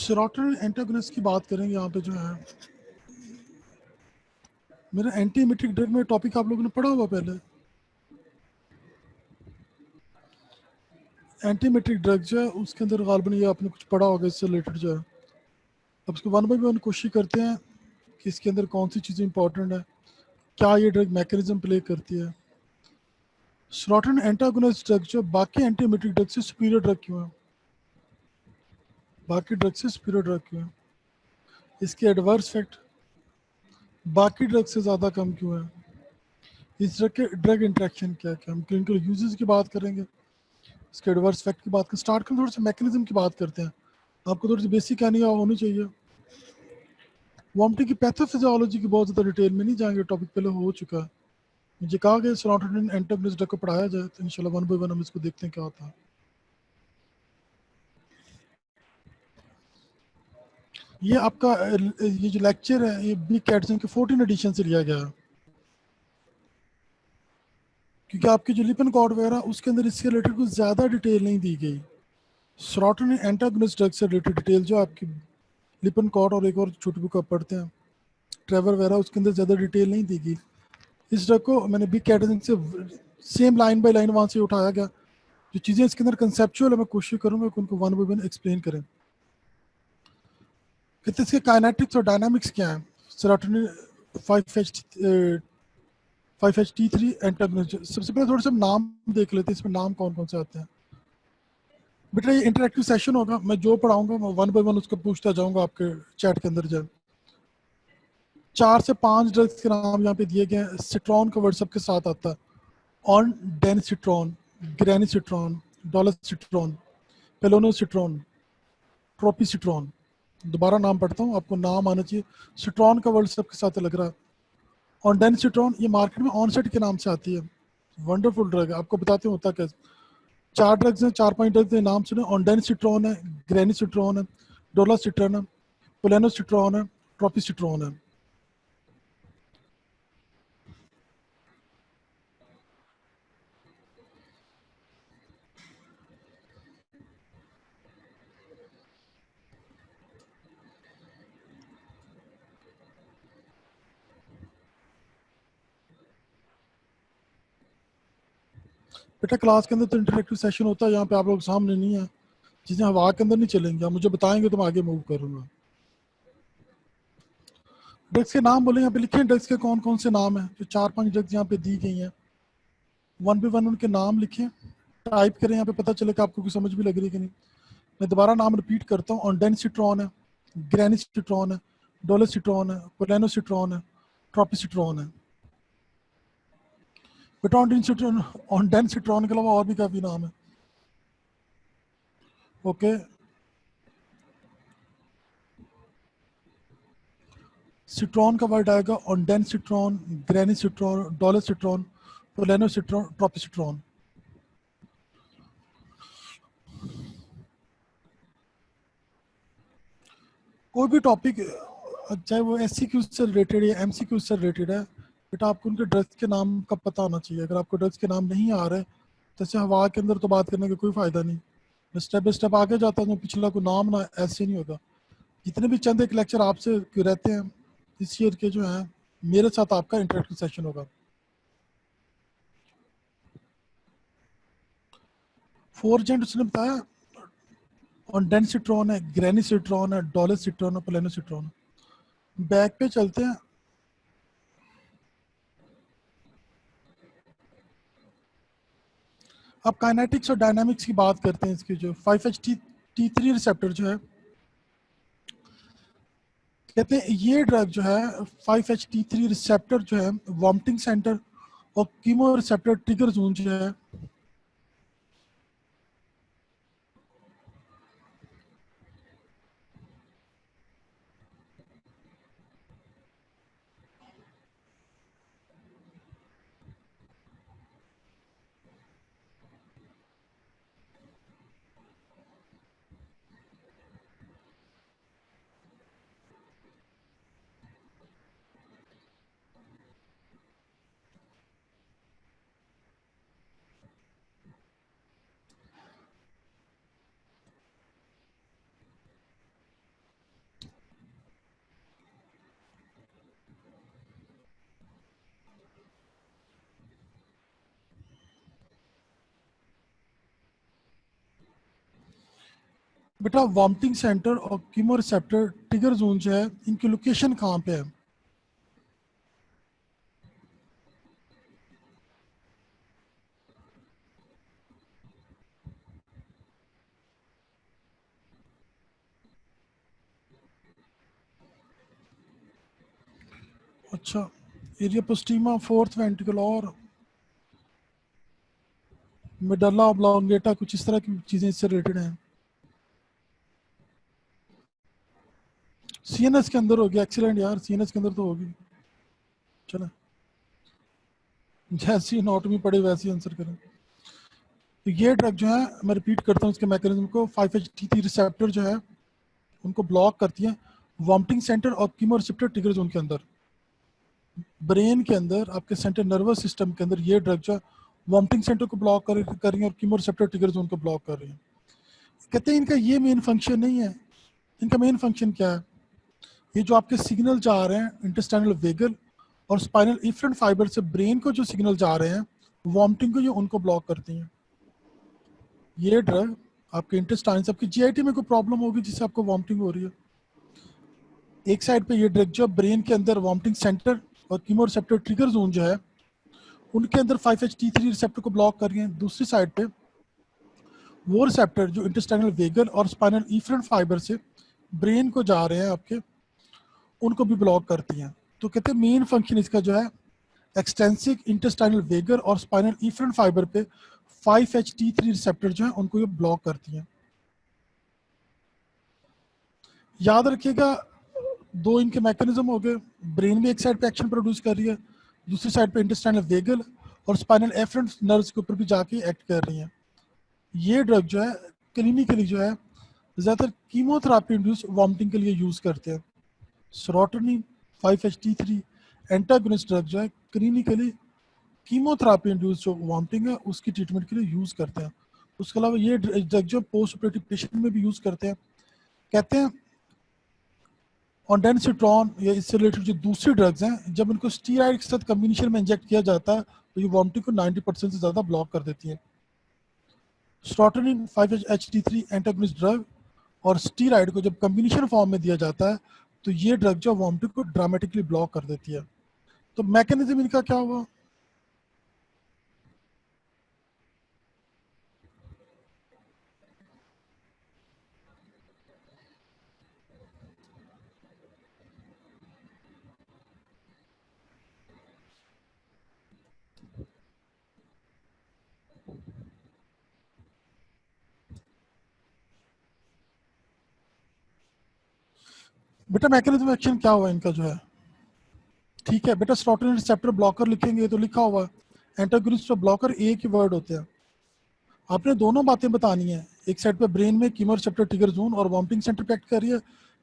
Serotonin antagonist की बात करेंगे यहाँ पे जो है। मेरा एंटीमेट्रिक ड्रग में टॉपिक आप लोगों ने पढ़ा हुआ पहले। एंटीमेट्रिक ड्रग जो है उसके अंदर गालबन ये आपने कुछ पढ़ा होगा इससे रिलेटेड जो है। अब इसको वन बाई वन कोशिश करते हैं कि इसके अंदर कौन सी चीज़ें इंपॉर्टेंट है, क्या ये ड्रग मैकेनिज्म प्ले करती है। सेरोटोनिन एंटागोनिस्ट ड्रग जो बाकी एंटीमेट्रिक ड्रग से सुपीरियर ड्रग क्यों है, बाकी ड्रग से सुपीरियर ड्रग क्यों है, इसके एडवर्स इफेक्ट बाकी ड्रग से ज़्यादा कम क्यों है, इस ड्रग के ड्रग इंट्रैक्शन क्या क्या, हम क्लिनिकल यूजेस की बात करेंगे, इसके एडवर्स इफेक्ट की बात करें। स्टार्ट कर थोड़ा सा मैकेनिज्म की बात करते हैं। आपको थोड़ी सी बेसिक कहनी होनी चाहिए। वॉमिटिंग की पैथोफिजियोलॉजी की बहुत ज़्यादा डिटेल में नहीं जाएंगे, टॉपिक पहले हो चुका है। मुझे कहा गया सेरोटोनिन एंटागोनिस्ट ड्रग को पढ़ाया जाए तो इंशाल्लाह वन बाय वन हम इसको देखते हैं क्या होता है। ये आपका ये जो लेक्चर है ये बी कैटसन के 14 एडिशन से लिया गया है, क्योंकि आपके जो लिपन कॉर्ड वगैरह उसके अंदर इससे रिलेटेड कुछ ज़्यादा डिटेल नहीं दी गई। सेरोटोनिन एंटागोनिस्ट ड्रग से रिलेटेड डिटेल जो आपकी लिपन कॉर्ड और एक और छोटी बुक आप पढ़ते हैं ट्रेवर वगैरह, उसके अंदर ज़्यादा डिटेल नहीं दी गई। इस ड्रग को मैंने बी कैटसन से सेम लाइन बाय लाइन वहाँ से उठाया गया। जो चीज़ें इसके अंदर कंसेप्चुअल है मैं कोशिश करूँगा कि उनको वन बाय वन एक्सप्लेन करें। कहते इसके काइनेटिक्स और डायनामिक्स क्या है। Serotonin 5-HT3 antagonist. सबसे पहले थोड़ा सा नाम देख लेते हैं, इसमें नाम कौन कौन से आते हैं। बेटा ये इंटरेक्टिव सेशन होगा, मैं जो पढ़ाऊंगा मैं वन बाय वन उसको पूछता जाऊंगा आपके चैट के अंदर। जब 4 से 5 ड्रग्स के नाम यहाँ पे दिए गए हैं, सिट्रॉन का वर्ड सबके साथ आता है। ऑन डेनसिट्रॉन, ग्रेनिसिट्रॉन, डोलोसिट्रॉन, पेलोनोसिट्रॉन, ट्रोपिसिट्रॉन। दोबारा नाम पढ़ता हूँ, आपको नाम आना चाहिए। सिट्रॉन का वर्ड सबके साथ लग रहा है। ऑनडेनसिट्रॉन ये मार्केट में ऑनसेट के नाम से आती है। वंडरफुल ड्रग है, आपको बताते हैं होता क्या। 4 ड्रग्स हैं, 4-5 ड्रग्स हैं, नाम सुने। ऑनडेनसिट्रॉन है, ग्रेनिसिट्रॉन है, डोलासिट्रॉन है, पोलेनोसिट्रॉन है, ट्रोपिसिट्रॉन है। बेटा क्लास के अंदर तो इंटरेक्टिव सेशन होता है, यहाँ पे आप लोग सामने नहीं है, चीज़ें हवा के अंदर नहीं चलेंगी। आप मुझे बताएंगे तो मैं आगे मूव करूँगा। ड्रग्स के नाम बोले यहाँ पे लिखे हैं, ड्रग्स के कौन कौन से नाम हैं। जो 4-5 ड्रग्स यहाँ पे दी गई हैं, वन बाय वन उनके नाम लिखें, टाइप करें, यहाँ पे पता चले कि आपको कुछ समझ भी लग रही है कि नहीं। मैं दोबारा नाम रिपीट करता हूँ। ऑनडेनसिट्रॉन है, ग्रेनिसिट्रॉन है, डोलोसिट्रॉन है, पोलेनोसिट्रॉन है, ट्रोपिसिट्रॉन है। बेटा ऑनडेनसिट्रॉन के अलावा और भी काफ़ी नाम है। ओके, सिट्रॉन का वर्ड आएगा ऑनडेनसिट्रॉन, ग्रेनिसिट्रॉन, डोलोसिट्रॉन, पोलेनोसिट्रॉन, ट्रोपिसिट्रॉन। कोई भी टॉपिक चाहे वो SCQ से रिलेटेड या MCQ से रिलेटेड है, बेटा आपको उनके ड्रग्स के नाम का पता होना चाहिए। अगर आपको ड्रग्स के नाम नहीं आ रहे तो ऐसे हवा के अंदर तो बात करने का कोई फ़ायदा नहीं। मैं स्टेप बाय स्टेप आगे जाता हूँ, पिछला कोई नाम ना ऐसे नहीं होगा। जितने भी चंद एक लेक्चर आपसे रहते हैं इस ईयर के जो हैं, मेरे साथ आपका इंटरेक्टिव सेशन होगा। 4 जेंट उसने बताया, ऑनडेनसिट्रॉन है, ग्रेनिसिट्रॉन है, डोलोसिट्रॉन है, पोलेनोसिट्रॉन। बैक पे चलते हैं। अब काइनेटिक्स और डायनामिक्स की बात करते हैं। इसकी जो 5-HT3 रिसेप्टर जो है, कहते हैं ये ड्रग जो है 5-HT3 रिसेप्टर जो है वॉमिटिंग सेंटर और कीमो रिसेप्टर ट्रिगर जोन जो है, बेटा वॉमिटिंग सेंटर और कीमोरिसेप्टर ट्रिगर जोन जो है इनकी लोकेशन कहाँ पे है? अच्छा, एरिया पोस्टीमा, फोर्थ वेंट्रिकल और मेडल्ला ऑब्लोंगेटा, कुछ इस तरह की चीजें इससे रिलेटेड हैं। सीएनएस के अंदर होगी, एक्सीलेंट यार, सीएनएस के अंदर तो होगी। चलो, जैसी एनाटॉमी पढ़े वैसे आंसर करें। तो ये ड्रग जो है, मैं रिपीट करता हूँ इसके मैकेनिज्म को, 5-HT3 रिसेप्टर जो है उनको ब्लॉक करती है वॉमिटिंग सेंटर और कीमो रिसेप्टर ट्रिगर जोन के अंदर। ब्रेन के अंदर आपके सेंट्रल नर्वस सिस्टम के अंदर ये ड्रग जो है वॉमिटिंग सेंटर को ब्लॉक कर रही है और कीमो रिसेप्टर ट्रिगर जोन को ब्लॉक कर रही है। कहते हैं इनका ये मेन फंक्शन नहीं है। इनका मेन फंक्शन क्या है? ये जो आपके सिग्नल जा रहे हैं इंटेस्टाइनल वेगल और स्पाइनल इफरेंट फाइबर से ब्रेन को जो सिग्नल जा रहे हैं वॉमिटिंग को, ये उनको ब्लॉक करती हैं। ये ड्रग आपके इंटेस्टाइन, आपकी जीआईटी में कोई प्रॉब्लम होगी जिससे आपको वॉमिटिंग हो रही है, एक साइड पे ये ड्रग जो ब्रेन के अंदर वॉमिटिंग सेंटर और कीमोरिसेप्टर ट्रिगर जोन जो है उनके अंदर 5-HT3 रिसेप्टर को ब्लॉक कर रही है। दूसरी साइड पे वो रिसेप्टर जो इंटेस्टाइनल वेगल और स्पाइनल इफरेंट फाइबर से ब्रेन को जा रहे हैं आपके, उनको भी ब्लॉक करती हैं। तो कहते हैं मेन फंक्शन इसका जो है एक्सटेंसिव इंटेस्टाइनल वेगर और स्पाइनल इफरेंट फाइबर पे 5-HT3 रिसेप्टर जो है उनको ये ब्लॉक करती हैं। याद रखिएगा, दो इनके मैकेनिज्म हो गए, ब्रेन भी एक साइड पे एक्शन प्रोड्यूस कर रही है, दूसरी साइड पे इंटेस्टाइनल वेगल और स्पाइनल एफरेंट नर्व्स के ऊपर भी जाके एक्ट कर रही हैं। ये ड्रग जो है क्लिनिकली जो है ज़्यादातर कीमोथेरापी इंड्यूस वॉमिटिंग के लिए यूज़ करते हैं। सेरोटोनिन 5-HT3 एंटागोनिस्ट ड्रग जो है क्लिनिकली कीमोथेरापी इंड्यूस जो वॉमिटिंग है उसकी ट्रीटमेंट के लिए यूज़ करते हैं। उसके अलावा ये ड्रग जो पोस्ट ऑपरेटिव पेशेंट में भी यूज़ करते हैं। कहते हैं ऑनडेनसिट्रॉन या इससे रिलेटेड जो दूसरी ड्रग्स हैं, जब इनको स्टीराइड के साथ कम्बिनेशन में इंजेक्ट किया जाता है तो ये वॉमिटिंग को 90% से ज़्यादा ब्लॉक कर देती है। सेरोटोनिन 5-HT3 एंटागोनिस्ट ड्रग और स्टीराइड को जब कम्बिनेशन फॉर्म में दिया जाता है तो ये ड्रग जो वॉमिटिंग को ड्रामेटिकली ब्लॉक कर देती है। तो मैकेनिज्म इनका क्या हुआ? बेटा मैकेनिज्म एक्शन क्या हुआ इनका जो है? ठीक है बेटा, सेरोटोनिन रिसेप्टर ब्लॉकर लिखेंगे तो लिखा हुआ एंटागोनिस्ट और ब्लॉकर एक ही वर्ड होते हैं। आपने दोनों बातें बतानी है, एक साइड पे ब्रेन में कीमो रिसेप्टर ट्रिगर जोन और वॉमिटिंग सेंटर पे एक्ट कर रही है,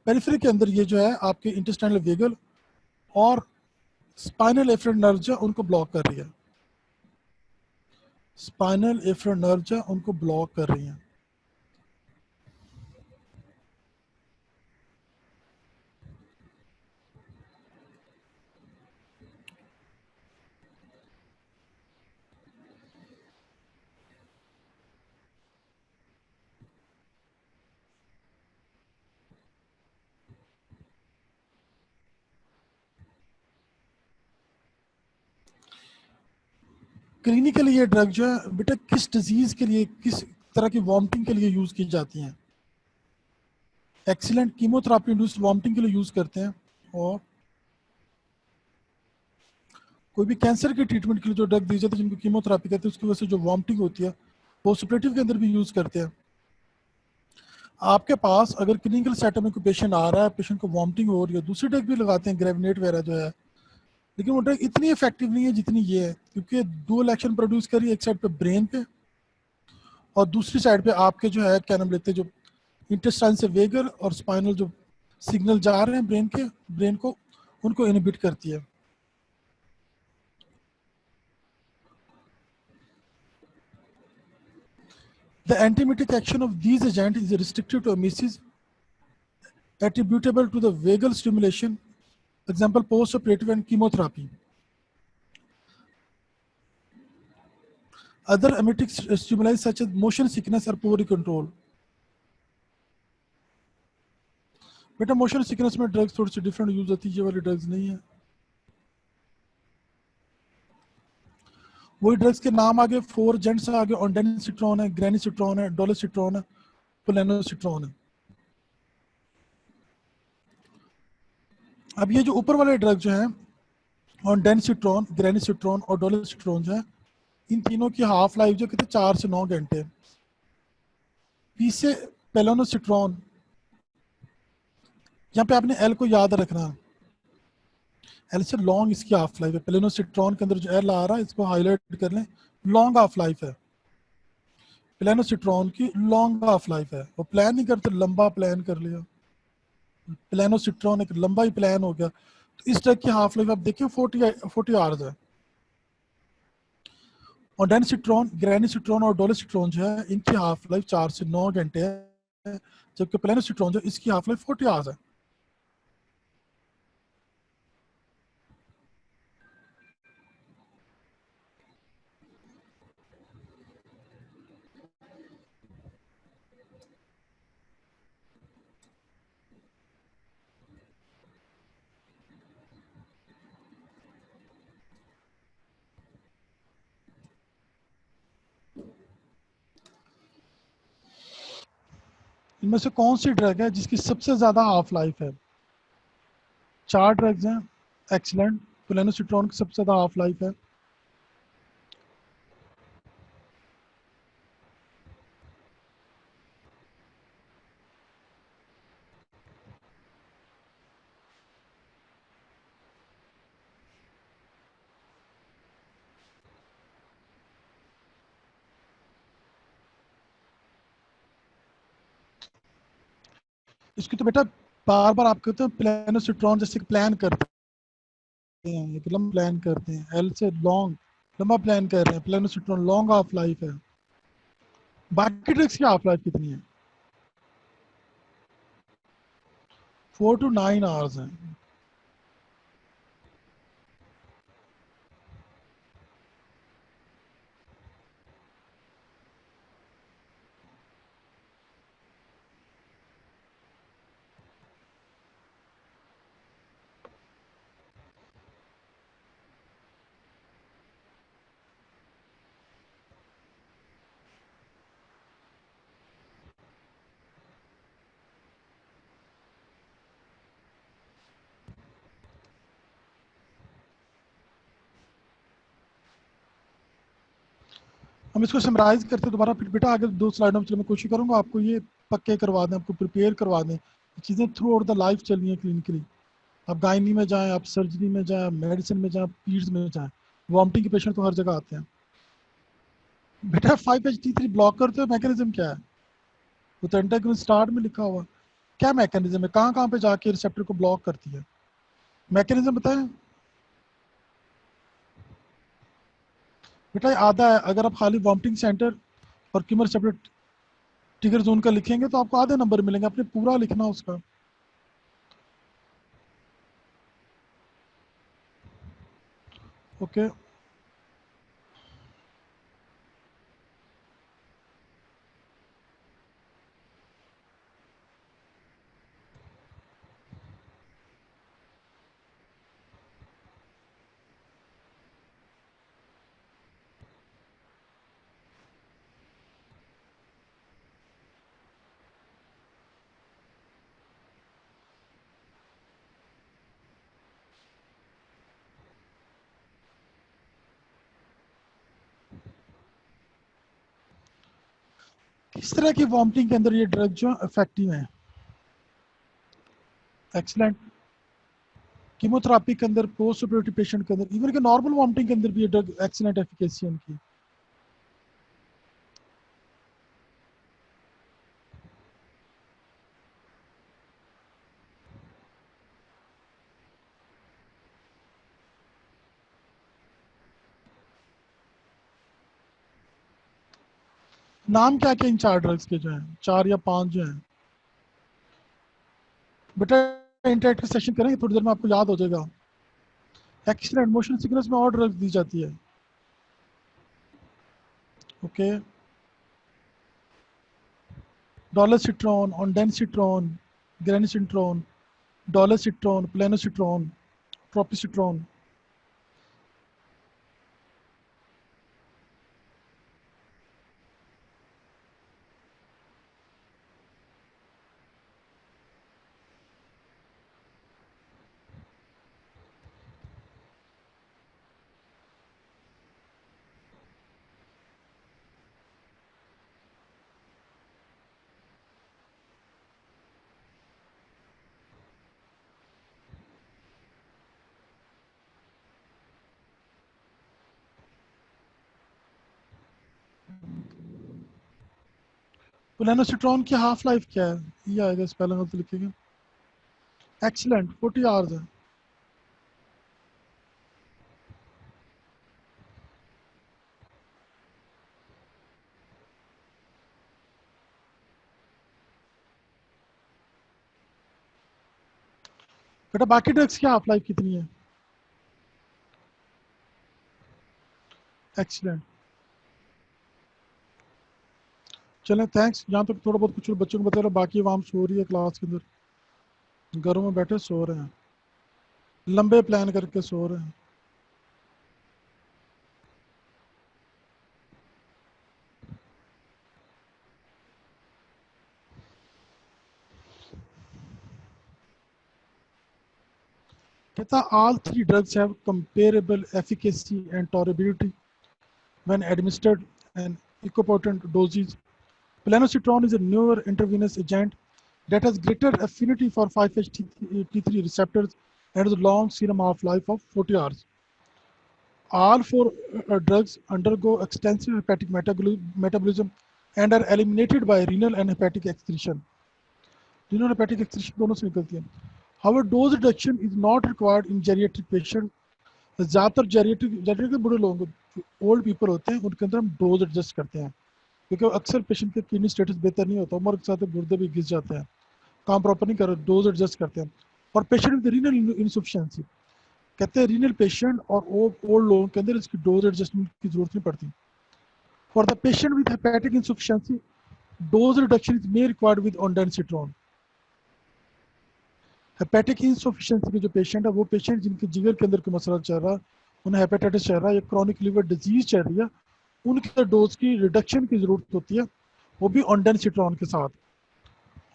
पेरिफेरी के अंदर ये जो है आपके इंटेस्टाइनल वेगल और स्पाइनल एफरेंट नर्व जो उनको ब्लॉक कर रही है। स्पाइनल एफरेंट नर्व जो उनको ब्लॉक कर रही है। क्लिनिकली ये ड्रग जो है बेटा किस डिजीज के लिए, किस तरह की वॉमिटिंग के लिए यूज की जाती हैं? एक्सीलेंट, कीमोथेरापी इंड्यूस्ड वॉमिटिंग के लिए यूज करते हैं। और कोई भी कैंसर के ट्रीटमेंट के लिए जो ड्रग दी जाती है जिनको कीमोथेरापी कहते हैं उसकी वजह से जो वॉमिटिंग होती है पोस्ट ऑपरेटिव के अंदर भी यूज करते हैं। आपके पास अगर क्लिनिकल सेटअप में कोई पेशेंट आ रहा है, पेशेंट को वॉमिटिंग हो रही है, दूसरी ड्रग भी लगाते हैं ग्रेविनेट वगैरह जो है, लेकिन वो ड्रग इतनी इफेक्टिव नहीं है जितनी ये है, क्योंकि डुअल एक्शन प्रोड्यूस करी, एक साइड पे ब्रेन पे और दूसरी साइड पे आपके जो है क्या नाम लेते हैं जो इंटेस्टाइन से वेगर और स्पाइनल जो सिग्नल जा रहे हैं ब्रेन को उनको इनहिबिट करती है। The antiemetic action of these agents is restricted to emesis attributable to the vagal stimulation, example post-operative and chemotherapy. Other emetic stimuli such as motion sickness are poorly controlled. बेटा motion sickness में drugs थोड़ी सी different use होती है, ये वाली drugs नहीं है। वही ड्रग्स के नाम आगे 4 जेंट्स आगे ऑन्डेनसिट्रॉन है, ग्रेनिसिट्रॉन है, डोलोसिट्रॉन है, प्लेनोसिट्रॉन है। अब ये जो ऊपर वाले ड्रग जो हैं ऑन्डेनसिट्रॉन, ग्रेनिसिट्रॉन और डोलोसिट्रॉन जो है, इन तीनों की हाफ लाइफ जो कितने 4 से 9 घंटे है। पीछे पेलोनोसिट्रॉन, यहाँ पे आपने एल को याद रखना, एल से लॉन्ग इसकी हाफ लाइफ है। पेलोनोसिट्रॉन के अंदर जो एल आ रहा है इसको हाईलाइट कर लें, लॉन्ग हाफ लाइफ है। प्लेनोसिट्रॉन की लॉन्ग हाफ लाइफ है, वो प्लान नहीं करते, लंबा प्लान कर लिया। प्लेनोसिट्रॉन एक लंबा ही प्लान हो गया। तो इस ट्रक की हाफ लाइफ आप देखिए 40 आवर्स है। और डेनसिट्रॉन, ग्रेनिसिट्रॉन और डोलोसिट्रॉन जो है इनकी हाफ लाइफ 4 से 9 घंटे है, जबकि प्लेनोसिट्रॉन जो इसकी हाफ लाइफ 40 आवर्स है। इनमें से कौन सी ड्रग है जिसकी सबसे ज्यादा हाफ लाइफ है? 4 ड्रग्स हैं। एक्सीलेंट। प्लेनोसिट्रॉन की सबसे ज्यादा हाफ लाइफ है। इसकी तो बेटा बार बार आप कहते हैं प्लेनोसिट्रॉन जैसे प्लान करते हैं, एक लंबा प्लान करते हैं, एल से लॉन्ग लंबा प्लान कर रहे हैं। प्लेनोसिट्रॉन लॉन्ग हाफ लाइफ है। बाकी ड्रग्स की हाफ लाइफ कितनी है? 4 to 9 आवर्स है। हम इसको समराइज करते दोबारा, फिर बेटा आगे 2 स्लाइडों में चलो मैं कोशिश करूंगा आपको ये पक्के करवा दें, आपको प्रिपेयर करवा दें। चीज़ें थ्रू आउट द लाइफ चल रही हैं क्लिनिकली। आप गायनी में जाएं, आप सर्जरी में जाएं, मेडिसिन में जाएं, पीड्स में जाएं, वॉमिटिंग के पेशेंट तो हर जगह आते हैं। बेटा 5-HT3 ब्लॉक करते हो मैकेनिज्म क्या है? वो तो एंटागोनिस्ट स्टार्ट में लिखा हुआ। क्या मैकेनिज्म है, कहाँ कहाँ पे जाके रिसेप्टर को ब्लॉक करती है? मैकेनिज्म बताएं बेटा। आधा है, अगर आप खाली वॉमिटिंग सेंटर और क्यूमर रिसेप्टर ट्रिगर जोन का लिखेंगे तो आपको आधे नंबर मिलेंगे, आपने पूरा लिखना उसका। ओके। किस तरह की वॉमिटिंग के अंदर ये ड्रग जो इफेक्टिव है? एक्सीलेंट। कीमोथेरापी के अंदर, पोस्ट ऑपरेटिव पेशेंट के अंदर, इवन के नॉर्मल वॉमिटिंग के अंदर भी ये ड्रग एक्सीलेंट एफिकेसी है इनकी। नाम क्या क्या इन 4 ड्रग्स के जो हैं, 4 या 5 जो हैं? बेटा इंटरेक्टिव सेशन करेंगे थोड़ी देर में, आपको याद हो जाएगा। एक्सीलेंट। मोशन सिकनेस में और ड्रग्स दी जाती है। ओके। डोलोसिट्रॉन, ऑन्डेनसिट्रॉन, ग्रेनिसिट्रोन, डोलोसिट्रोन, प्लेनोसिट्रोन, ट्रोपिसिट्रोन। प्लेनोसिट्रोन की हाफ लाइफ क्या है? ये आएगा स्पेलिंग में तो लिखेंगे। एक्सीलेंट, 40 आवर्स है। बेटा बाकी ड्रग्स की हाफ लाइफ कितनी है? एक्सीलेंट, चलें थैंक्स। यहाँ तक थोड़ा बहुत कुछ बच्चों को बता रहा, बाकी आवाम सो रही है क्लास के अंदर, घरों में बैठे सो रहे हैं, लंबे प्लान करके सो रहे हैं। कहता all three drugs have comparable efficacy and tolerability when administered in equipotent doses. Planocytron is a newer intravenous agent that has greater affinity for 5-HT3 receptors and has a long serum half-life of 40 hours. All four drugs undergo extensive hepatic metabolism and are eliminated by renal and hepatic excretion. Renal and hepatic excretion दोनों से निकलती है. However, dose reduction is not required in geriatric patients. ज़्यादातर geriatric के बूढ़े लोगों को, old people होते हैं, उनके अंदर हम डोज एडजस्ट करते हैं, क्योंकि अक्सर पेशेंट का किडनी स्टेटस बेहतर नहीं होता, उम्र के साथ गुर्दे भी घिस जाते हैं, काम प्रॉपर नहीं कर रहे, डोज एडजस्ट करते हैं. और पेशेंट विद रीनल इंसफिशिएंसी, कहते हैं रीनल पेशेंट और ओल्ड लोगों के अंदर इसकी डोज एडजस्टमेंट की जरूरत नहीं पड़ती. For the patient with hepatic insufficiency, dose reduction is may required with ondansetron. Hepatic insufficiency के जो पेशेंट है, वो पेशेंट जिनके जिगर के अंदर कोई मसला चल रहा है, उन्हें हेपेटाइटिस चल रहा है या क्रॉनिक लिवर डिजीज चल रही है, उनके डोज की रिडक्शन की जरूरत होती है, वो भी ऑन्डेनसिट्रोन के साथ.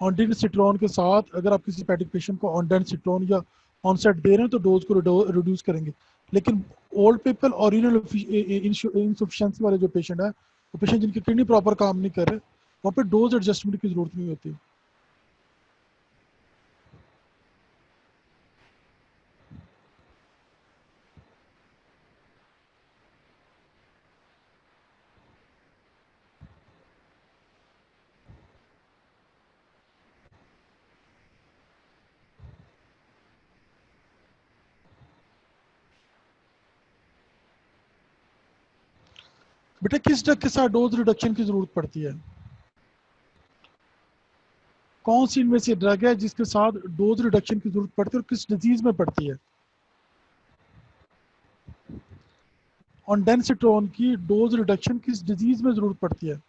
ऑन्डेनसिट्रोन के साथ अगर आप किसी हेपेटिक पेशेंट को ऑन्डेनसिट्रोन या ऑनसेट दे रहे हैं तो डोज को रिड्यूस करेंगे. लेकिन ओल्ड पीपल और रीनल इंसफिशिएंसी वाले जो पेशेंट है, वो पेशेंट जिनकी किडनी प्रॉपर काम नहीं कर रहे, वहाँ पे डोज एडजस्टमेंट की जरूरत नहीं होती. बेटा किस ड्रग के साथ डोज रिडक्शन की जरूरत पड़ती है? कौन सी इनमें से ड्रग है जिसके साथ डोज रिडक्शन की जरूरत पड़ती है और किस डिजीज में पड़ती है? ऑन्डेनसिट्रोन की डोज रिडक्शन किस डिजीज में जरूरत पड़ती है?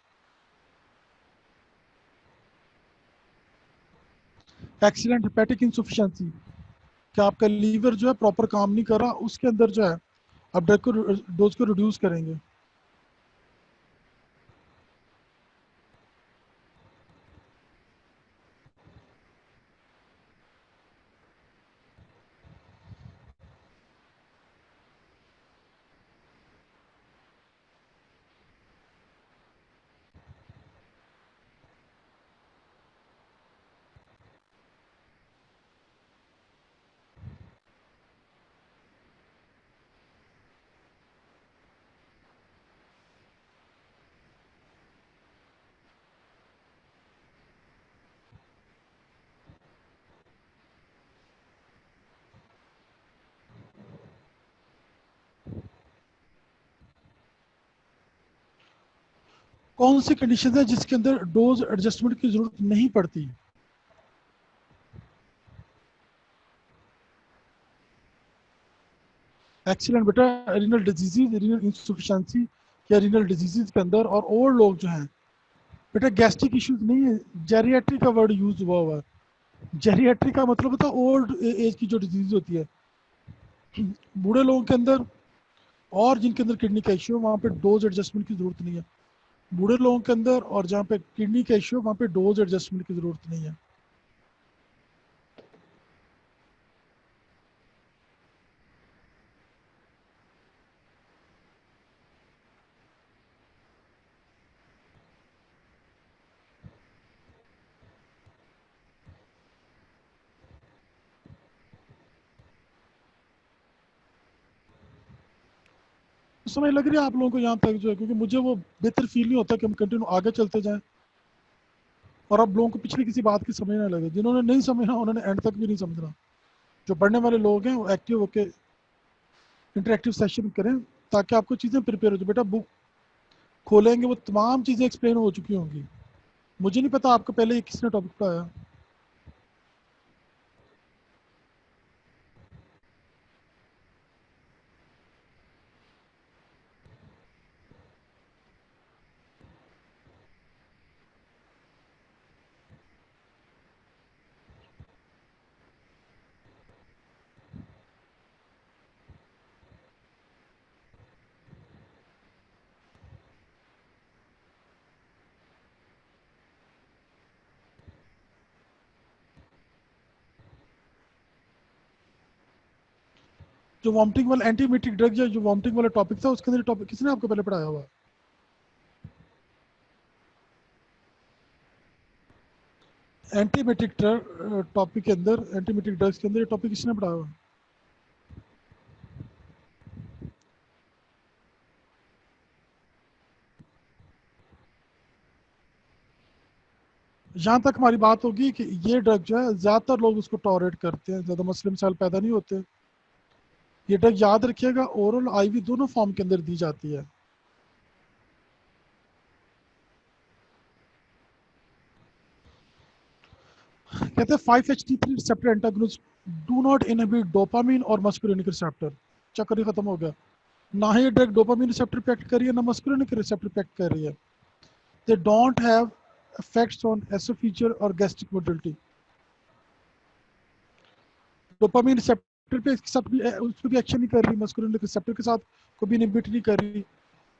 Excellent, hepatic insufficiency. क्या आपका लीवर जो है प्रॉपर काम नहीं कर रहा, उसके अंदर जो है आप ड्रग को डोज को रिड्यूस करेंगे. कौन सी कंडीशन है जिसके अंदर डोज एडजस्टमेंट की जरूरत नहीं पड़ती? एक्सीलेंट बेटा, रीनल डिजीज, रीनल इंसफिशिएंसी या रीनल डिजीज के अंदर और ओल्ड लोग जो हैं, बेटा गैस्ट्रिक इश्यूज नहीं है, जेरिएट्रिक का वर्ड यूज हुआ है. जेरिएट्रिक का मतलब होता है ओल्ड एज की जो डिजीज होती है, बूढ़े लोगों के अंदर और जिनके अंदर किडनी का इश्यू है वहाँ पे डोज एडजस्टमेंट की जरूरत नहीं है। बूढ़े लोगों के अंदर और जहाँ पे किडनी का इश्यू है वहाँ पे डोज एडजस्टमेंट की जरूरत नहीं है। तो समझ लग रही है आप लोगों को यहाँ तक जो है, क्योंकि मुझे वो बेहतर फील नहीं होता कि हम कंटिन्यू आगे चलते जाएं और अब लोगों को पिछली किसी बात की समझ ना लगे। जिन्होंने नहीं समझना उन्होंने एंड तक भी नहीं समझना। जो पढ़ने वाले लोग हैं वो एक्टिव होके इंटरेक्टिव सेशन करें ताकि आपको चीज़ें प्रिपेयर हो जाए। बेटा बुक खोलेंगे वो तमाम चीज़ें एक्सप्लेन हो चुकी होंगी। मुझे नहीं पता आपको पहले ये किसने टॉपिक पढ़ाया। जो वॉमिटिंग वाला एंटीमेटिक ड्रग या जो वॉमिटिंग वाला टॉपिक था उसके अंदर टॉपिक किसने आपको पहले पढ़ाया हुआ? एंटीमेटिक टॉपिक के अंदर, एंटीमेटिक ड्रग्स के अंदर ये टॉपिक किसने पढ़ाया हुआ? जहाँ तक हमारी बात होगी कि ये ड्रग जो है ज़्यादातर लोग उसको टॉलरेट करते हैं, ज़्यादा मसले मसाइल पैदा नहीं होते। ये ड्रग याद रखिएगा ओरल आईवी दोनों फॉर्म के अंदर दी जाती है। कहते हैं 5-HT3 receptor antagonist do not inhibit dopamine और मस्कुलिनिक रिसेप्टर। चक्कर ही खत्म हो गया। ना ही ड्रग डोपामिन रिसेप्टर पे एक्ट कर रही है ना मस्कुलिनिक रिसेप्टर पे एक्ट कर रही है। They don't have effects on esophageal और gastric motility। डोपामिन रिसेप्टर पे इसके साथ भी उस पर भी एक्शन नहीं कर रही, मस्कुलिनिक रिसेप्टर के साथ को भी इनहिबिट नहीं कर रही,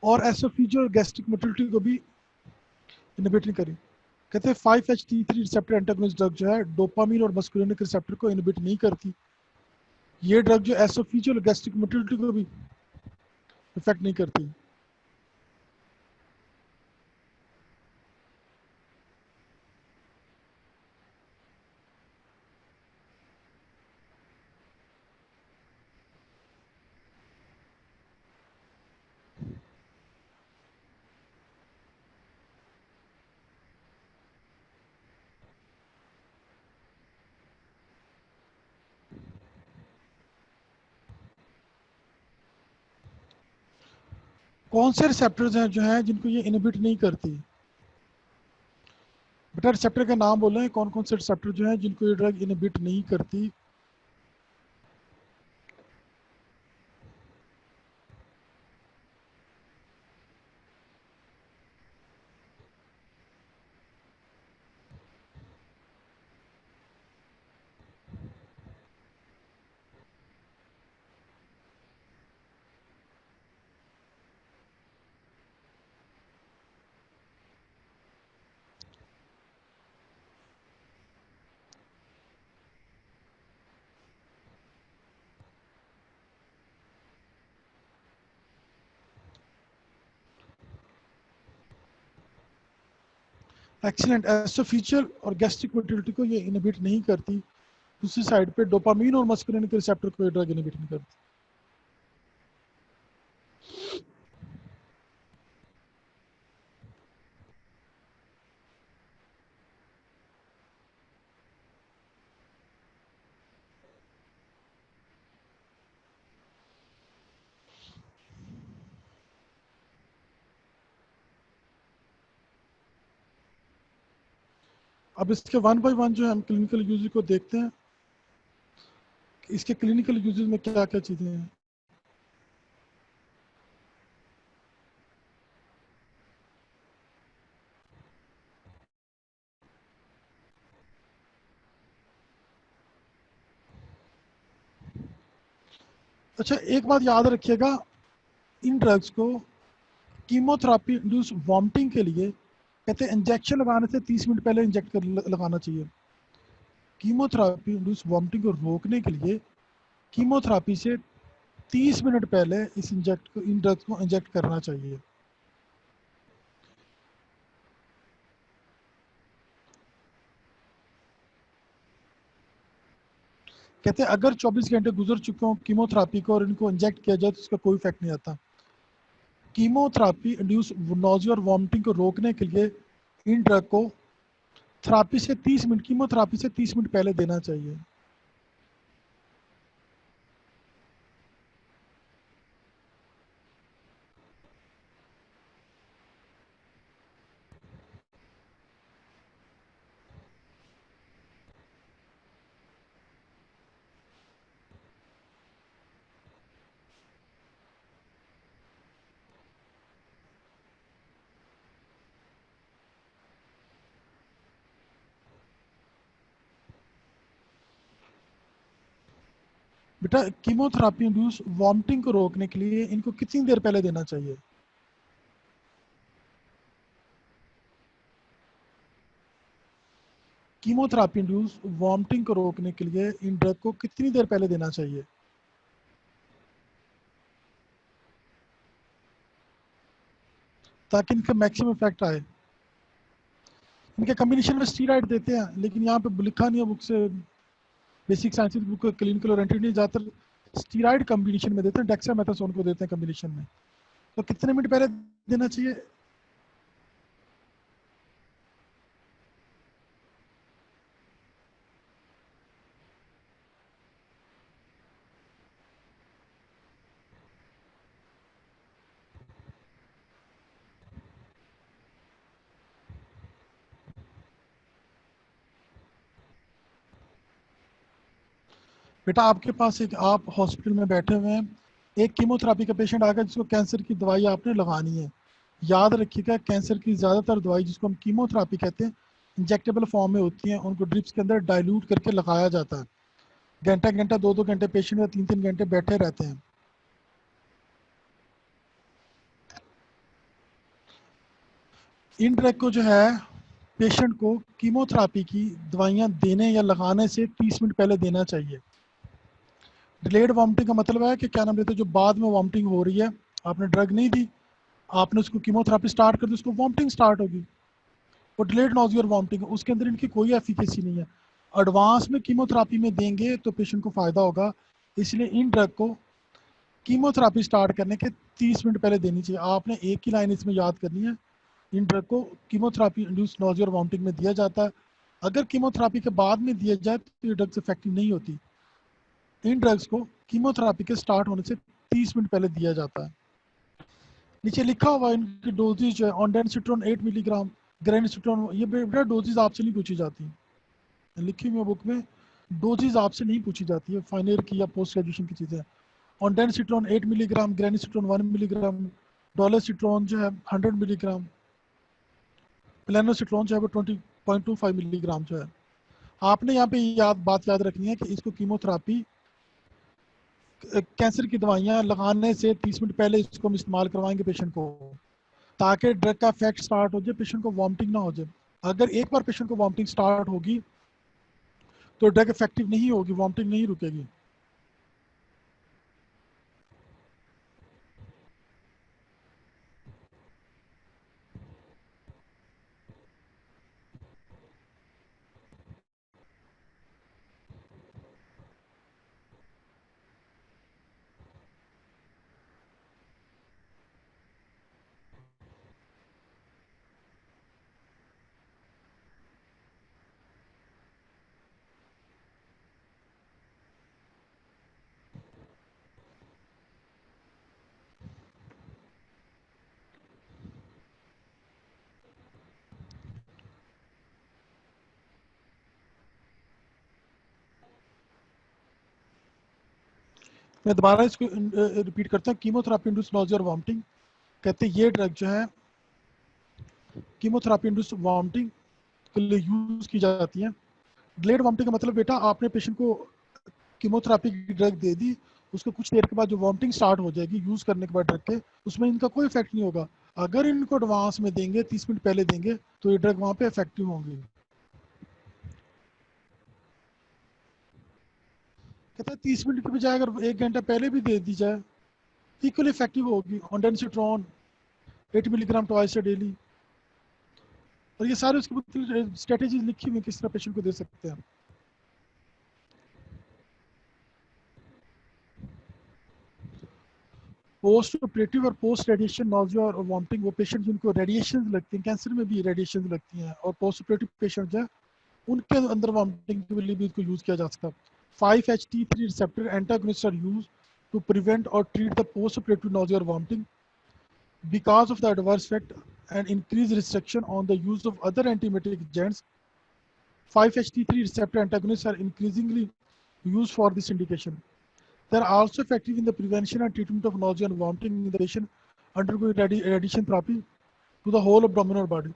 और एसोफिजियल और गैस्ट्रिक मोटिलिटी को भी इनहिबिट नहीं कर रही। कहते हैं 5-HT3 रिसेप्टर एंटागोनिस्ट ड्रग जो है डोपामिन और मस्कुलिनिक रिसेप्टर को इनहिबिट नहीं करती। ये ड्रग जो एसोफिजियल और गैस्ट्रिक मोटिलिटी को भी इफेक्ट नहीं करती। कौन से रिसेप्टर्स हैं जो हैं जिनको ये इनहिबिट नहीं करती? बेटा रिसेप्टर का नाम बोल रहे हैं, कौन कौन से रिसेप्टर जो हैं जिनको ये ड्रग इनहिबिट नहीं करती? एक्सीलेंट। एसोफिजियल और गैस्ट्रिक मोटिलिटी को ये इनहिबिट नहीं करती। दूसरी साइड पे डोपामीन और मस्कुलिनिक रिसेप्टर को ये ड्रग इनहिबिट नहीं करती। अब इसके वन बाय वन जो है हम क्लिनिकल यूजेज को देखते हैं। इसके क्लिनिकल यूजेज में क्या क्या चीज़ें हैं। अच्छा, एक बात याद रखिएगा, इन ड्रग्स को कीमोथेरेपी इंड्यूस वॉमिटिंग के लिए कहते हैं इंजेक्शन लगाने से 30 मिनट पहले इंजेक्ट कर लगाना चाहिए। कीमोथेरेपी इंड्यूस वॉमिटिंग को रोकने के लिए कीमोथेरेपी से 30 मिनट पहले इन ड्रग्स को इंजेक्ट करना चाहिए। कहते हैं अगर 24 घंटे गुजर चुके हों कीमोथेरेपी को और इनको इंजेक्ट किया जाए तो उसका कोई इफेक्ट नहीं आता। कीमोथेरेपी इंड्यूस नोजिया और वॉमिटिंग को रोकने के लिए इन ड्रग को थेरेपी से 30 मिनट कीमोथेरेपी से 30 मिनट पहले देना चाहिए। बेटा कीमोथेरेपी इंड्यूस वॉमिटिंग को रोकने के लिए इनको कितनी देर पहले देना चाहिए? कीमोथेरेपी इंड्यूस वॉमिटिंग को रोकने के लिए इन ड्रग को कितनी देर पहले देना चाहिए? ताकि इनका मैक्सिमम इफेक्ट आए। इनके कम्बिनेशन में स्टीरॉइड देते हैं, लेकिन यहाँ पे लिखा नहीं है बुक से, basic sciences book clinical oriented नहीं, ज़्यादातर स्टीरॉइड कम्बिनेशन में देते हैं, डेक्सामेथासोन को देते हैं कम्बिनेशन में। तो कितने मिनट पहले देना चाहिए? बेटा आपके पास एक, आप हॉस्पिटल में बैठे हुए हैं, एक कीमोथेरेपी का पेशेंट आकर जिसको कैंसर की दवाई आपने लगानी है। याद रखिएगा कैंसर की ज़्यादातर दवाई जिसको हम कीमोथेरेपी कहते हैं इंजेक्टेबल फॉर्म में होती हैं, उनको ड्रिप्स के अंदर डाइल्यूट करके लगाया जाता है। घंटा घंटा 2-2 घंटे पेशेंट या 3-3 घंटे बैठे रहते हैं। इन ड्रग को जो है पेशेंट को कीमोथेरेपी की दवाइयाँ देने या लगाने से 30 मिनट पहले देना चाहिए। डिलेड वॉमिटिंग का मतलब है कि क्या नाम लेते हैं, जो बाद में वॉमिटिंग हो रही है, आपने ड्रग नहीं दी, आपने उसको कीमोथेरेपी स्टार्ट कर दी, उसको वॉमिटिंग स्टार्ट होगी, वो डिलेड नॉजियर वॉमिटिंग, उसके अंदर इनकी कोई एफिकेसी नहीं है। एडवांस में कीमोथेरेपी में देंगे तो पेशेंट को फ़ायदा होगा, इसलिए इन ड्रग को कीमोथेरेपी स्टार्ट करने के 30 मिनट पहले देनी चाहिए। आपने एक ही लाइन इसमें याद करनी है, इन ड्रग को कीमोथेरेपी इंड्यूस नॉजिया और वॉमिटिंग में दिया जाता है। अगर कीमोथेरेपी के बाद में दिया जाए तो ये ड्रग्स इफेक्टिव नहीं होती। इन ड्रग्स को कीमोथेरेपी के स्टार्ट होने से 30 मिनट पहले दिया जाता है। नीचे लिखा हुआ इनकी डोजेज जो है, ऑन्डेनसिट्रोन 8 मिलीग्राम, ग्रेनिसिट्रोन, ये बेटा डोजेज आपसे नहीं पूछी जाती, लिखी हुई बुक में डोजेज आपसे नहीं पूछी जाती है, फाइनल ईयर की या पोस्ट ग्रेजुएशन की चीज़ें। ऑन्डेनसिट्रोन 8 मिलीग्राम, ग्रेनिसिट्रोन 1 मिलीग्राम, डोलोसिट्रोन जो है 100 मिलीग्राम, प्लेनोसिट्रोन जो है वो 20.25 मिलीग्राम जो है। आपने यहाँ पे बात याद रखनी है कि इसको कीमोथेरेपी कैंसर की दवाइयाँ लगाने से 30 मिनट पहले इसको हम इस्तेमाल करवाएंगे पेशेंट को, ताकि ड्रग का इफेक्ट स्टार्ट हो जाए, पेशेंट को वॉमिटिंग ना हो जाए। अगर एक बार पेशेंट को वॉमिटिंग स्टार्ट होगी तो ड्रग इफेक्टिव नहीं होगी, वॉमिटिंग नहीं रुकेगी। मैं दोबारा इसको रिपीट करता हूँ, कीमोथेरेपी इंड्यूस नॉजिया और वॉमिटिंग, कहते हैं ये ड्रग जो है कीमोथेरेपी इंड्यूस वॉमिटिंग के लिए यूज की जाती है। डिलेड वॉमिटिंग का मतलब बेटा आपने पेशेंट को कीमोथेरेपी की ड्रग दे दी उसको कुछ देर के बाद जो वॉमिटिंग स्टार्ट हो जाएगी यूज़ करने के बाद ड्रग के, उसमें इनका कोई इफेक्ट नहीं होगा। अगर इनको एडवांस में देंगे, 30 मिनट पहले देंगे, तो ये ड्रग वहाँ पे इफेक्टिव होंगी। कहते हैं 30 मिनट की बजाय अगर 1 घंटा पहले भी दे दी जाए, इक्वली इफेक्टिव होगी। ऑन्डेंसिट्रॉन 8 मिलीग्राम ट्वाइस डेली। और ये सारे उसकी स्ट्रेटेजीज लिखी हुई किस तरह पेशेंट को दे सकते हैं। पोस्ट ऑपरेटिव और पोस्ट रेडिएशन नॉजिया और वॉमिटिंग, वो पेशेंट जिनको रेडिएशन लगती हैं, कैंसर में भी रेडिएशन लगती हैं, और पोस्ट ऑपरेटिव पेशेंट जो है उनके अंदर वॉमिटिंग के लिए भी इसको यूज किया जा सकता है। 5-HT3 receptor antagonists are used to prevent or treat the post-operative nausea or vomiting because of the adverse effect and increased restriction on the use of other antiemetic agents. 5-HT3 receptor antagonists are increasingly used for this indication. They are also effective in the prevention and treatment of nausea and vomiting in the patient undergoing radiation therapy to the whole abdominal body.